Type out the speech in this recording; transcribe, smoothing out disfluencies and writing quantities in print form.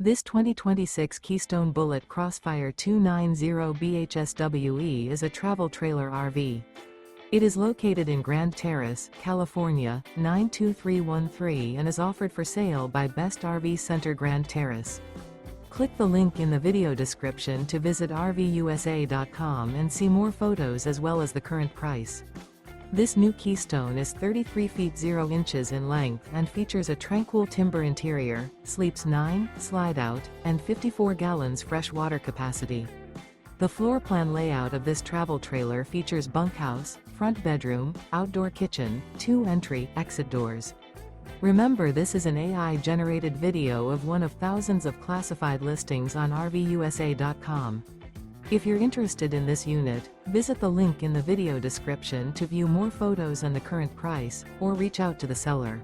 This 2026 Keystone Bullet Crossfire 290 BHSWE is a travel trailer RV. It is located in Grand Terrace, California, 92313 and is offered for sale by Best RV Center Grand Terrace. Click the link in the video description to visit RVUSA.com and see more photos as well as the current price. This new Keystone is 33 feet 0 inches in length and features a Tranquil Timber interior, sleeps 9, slide-out, and 54 gallons fresh water capacity. The floor plan layout of this travel trailer features bunkhouse, front bedroom, outdoor kitchen, 2 entry/exit doors. Remember, this is an AI-generated video of one of thousands of classified listings on RVUSA.com. If you're interested in this unit, visit the link in the video description to view more photos and the current price, or reach out to the seller.